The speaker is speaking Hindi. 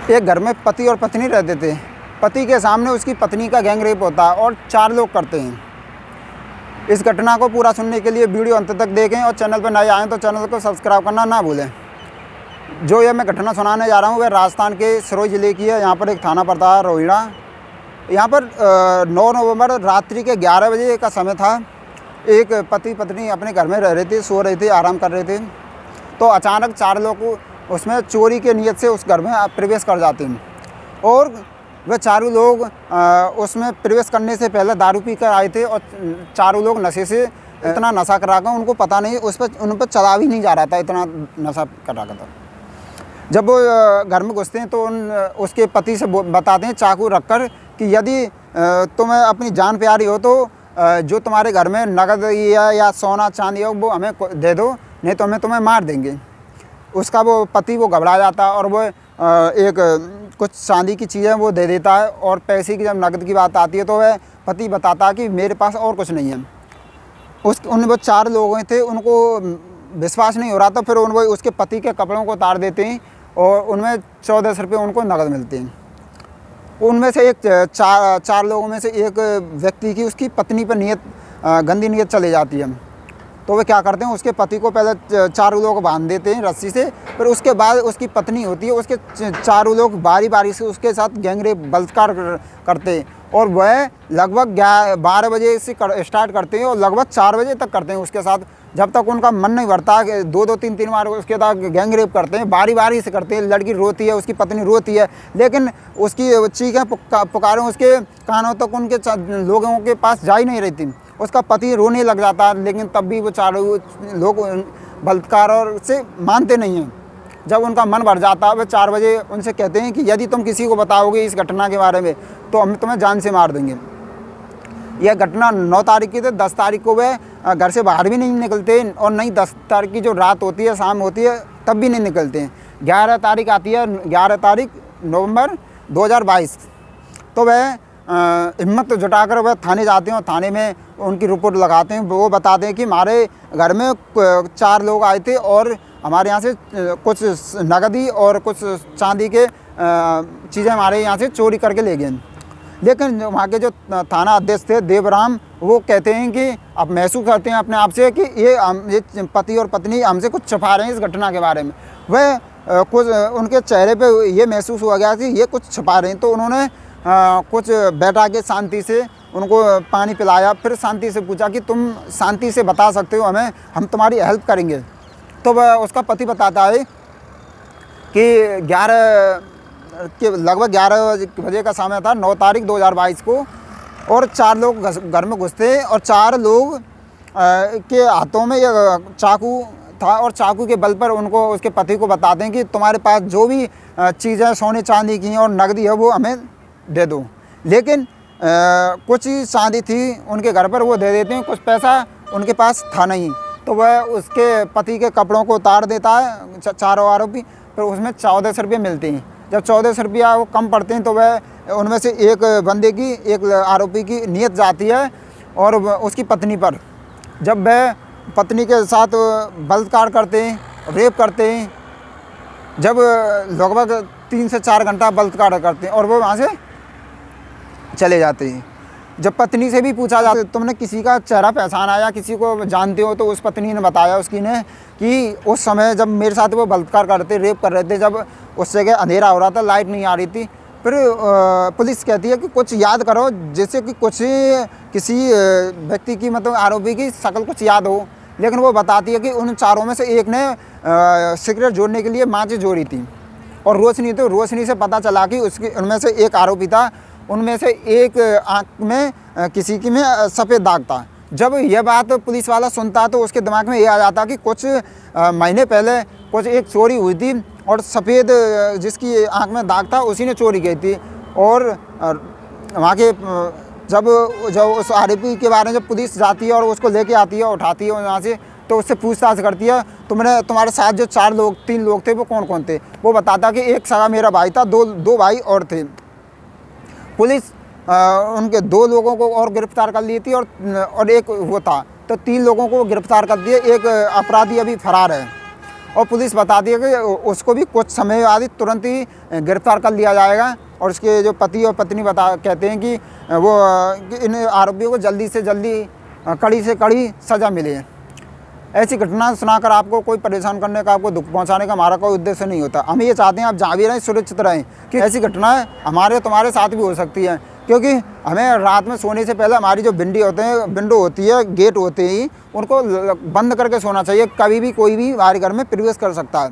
एक घर में पति और पत्नी रहते थे। पति के सामने उसकी पत्नी का गैंग रेप होता है और 4 लोग करते हैं। इस घटना को पूरा सुनने के लिए वीडियो अंत तक देखें और चैनल पर नए आएँ तो चैनल को सब्सक्राइब करना ना भूलें। जो ये मैं घटना सुनाने जा रहा हूँ वह राजस्थान के सिरोही ज़िले की है। यहाँ पर एक थाना पड़ता है रोहिड़ा। यहाँ पर 9 नवंबर रात्रि के 11 बजे का समय था। एक पति पत्नी अपने घर में रह रहे थे, सो रहे थे, आराम कर रहे थे। तो अचानक 4 लोग उसमें चोरी के नियत से उस घर में प्रवेश कर जाते हैं और वह 4 लोग उसमें प्रवेश करने से पहले दारू पी कर आए थे और 4 लोग नशे से इतना नशा करा कर उनको पता नहीं उन पर चला भी नहीं जा रहा था, इतना नशा करा कर था। जब वो घर में घुसते हैं तो उसके पति से बताते हैं चाकू रखकर कि यदि तुम्हें अपनी जान प्यारी हो तो जो तुम्हारे घर में नगद या सोना चांदी हो वो हमें दे दो, नहीं तो हमें तुम्हें मार देंगे। उसका वो पति वो घबरा जाता है और वो एक कुछ चांदी की चीज़ें वो दे देता है और पैसे की जब नकद की बात आती है तो वह पति बताता है कि मेरे पास और कुछ नहीं है। उन वो 4 लोग थे, उनको विश्वास नहीं हो रहा था। फिर उन वो उसके पति के कपड़ों को उतार देते हैं और उनमें 1400 रुपये उनको नकद मिलते हैं। उनमें से एक 4 लोगों में से एक व्यक्ति की उसकी पत्नी पर गंदी नीयत चली जाती है। तो वे क्या करते हैं, उसके पति को पहले 4 लोग बांध देते हैं रस्सी से। फिर उसके बाद उसकी पत्नी होती है, उसके 4 लोग बारी बारी से उसके साथ गैंगरेप बलात्कार करते हैं और वह लगभग 12 बजे से स्टार्ट करते हैं और लगभग 4 बजे तक करते हैं उसके साथ, जब तक उनका मन नहीं भरता। 2-2, 3-3 बार उसके साथ गैंगरेप करते हैं, बारी बारी से करते हैं। लड़की रोती है, उसकी पत्नी रोती है, लेकिन उसकी चीखें पुकारें उसके कानों तक उनके लोगों के पास जा ही नहीं रहती। उसका पति रोने लग जाता है, लेकिन तब भी वो 4 लोग बलात्कार और से मानते नहीं हैं। जब उनका मन भर जाता है वे 4 बजे उनसे कहते हैं कि यदि तुम किसी को बताओगे इस घटना के बारे में तो हम तुम्हें जान से मार देंगे। यह घटना 9 तारीख की थी। 10 तारीख को वे घर से बाहर भी नहीं निकलते और नहीं 10 तारीख की जो रात होती है, शाम होती है, तब भी नहीं निकलते हैं। 11 तारीख आती है, 11 तारीख नवंबर 2022। तो वह हिम्मत जुटाकर वह थाने जाते हैं और थाने में उनकी रिपोर्ट लगाते हैं। वो बताते हैं कि हमारे घर में 4 लोग आए थे और हमारे यहाँ से कुछ नगदी और कुछ चांदी के चीज़ें हमारे यहाँ से चोरी करके ले गए। लेकिन वहाँ के जो थाना अध्यक्ष थे देवराम, वो कहते हैं कि अब महसूस करते हैं अपने आप से कि ये पति और पत्नी हमसे कुछ छुपा रहे हैं इस घटना के बारे में। वह कुछ उनके चेहरे पे ये महसूस हुआ गया कि ये कुछ छुपा रहे हैं। तो उन्होंने कुछ बैठा के शांति से उनको पानी पिलाया, फिर शांति से पूछा कि तुम शांति से बता सकते हो हमें, हम तुम्हारी हेल्प करेंगे। तो वह उसका पति बताता है कि लगभग 11 बजे का समय था, 9 तारीख 2022 को, और 4 लोग घर में घुसते और 4 लोग के हाथों में ये चाकू था और चाकू के बल पर उनको उसके पति को बताते हैं कि तुम्हारे पास जो भी चीज़ें सोने चांदी की और नकदी है वो हमें दे दो। लेकिन कुछ ही चांदी थी उनके घर पर, वो दे देते हैं, कुछ पैसा उनके पास था नहीं। तो वह उसके पति के कपड़ों को उतार देता है 4 आरोपी, फिर उसमें 1400 रुपये मिलते हैं। जब 1400 रुपया वो कम पड़ते हैं तो वह उनमें से एक बंदे की, एक आरोपी की नीयत जाती है और उसकी पत्नी पर। जब वह पत्नी के साथ बलात्कार करते हैं, रेप करते हैं, जब लगभग 3 से 4 घंटा बलात्कार करते हैं और वो वहाँ से चले जाते हैं। जब पत्नी से भी पूछा जाता है तुमने किसी का चेहरा पहचान आया, किसी को जानते हो, तो उस पत्नी ने बताया उसकी ने कि उस समय जब मेरे साथ वो बलात्कार करते, रेप कर रहे थे, जब उस जगह अंधेरा हो रहा था, लाइट नहीं आ रही थी। फिर पुलिस कहती है कि कुछ याद करो, जैसे कि कुछ किसी व्यक्ति की, मतलब आरोपी की शक्ल कुछ याद हो। लेकिन वो बताती है कि उन 4 में से एक ने सिगरेट जोड़ने के लिए माचिस जोड़ी थी और रोशनी, तो रोशनी से पता चला कि उनमें से एक आरोपी था, उनमें से एक आँख में किसी की में सफ़ेद दाग था। जब यह बात पुलिस वाला सुनता तो उसके दिमाग में ये आ जाता कि कुछ महीने पहले कुछ एक चोरी हुई थी और सफ़ेद जिसकी आँख में दाग था उसी ने चोरी की थी। और वहाँ के जब उस आरोपी के बारे में जब पुलिस जाती है और उसको लेके आती है, उठाती है वहाँ से, तो उससे पूछताछ करती है तुम्हारे साथ जो 3 लोग थे वो कौन कौन थे। वो बताता कि एक सगा मेरा भाई था, दो भाई और थे। पुलिस उनके 2 लोगों को और गिरफ्तार कर ली थी और एक वो था, तो 3 लोगों को गिरफ्तार कर दिए। एक अपराधी अभी फरार है और पुलिस बताती है कि उसको भी कुछ समय बाद ही तुरंत ही गिरफ्तार कर लिया जाएगा। और उसके जो पति और पत्नी कहते हैं कि कि इन आरोपियों को जल्दी से जल्दी कड़ी से कड़ी सज़ा मिले। ऐसी घटना सुनाकर आपको कोई परेशान करने का, आपको दुख पहुंचाने का हमारा कोई उद्देश्य नहीं होता। हम ये चाहते हैं आप जहाँ भी रहें सुरक्षित रहें, कि ऐसी घटनाएं हमारे तुम्हारे साथ भी हो सकती हैं। क्योंकि हमें रात में सोने से पहले हमारी जो विंडो होती है, गेट होते ही उनको बंद करके सोना चाहिए। कभी भी कोई भी हमारे घर में प्रवेश कर सकता है।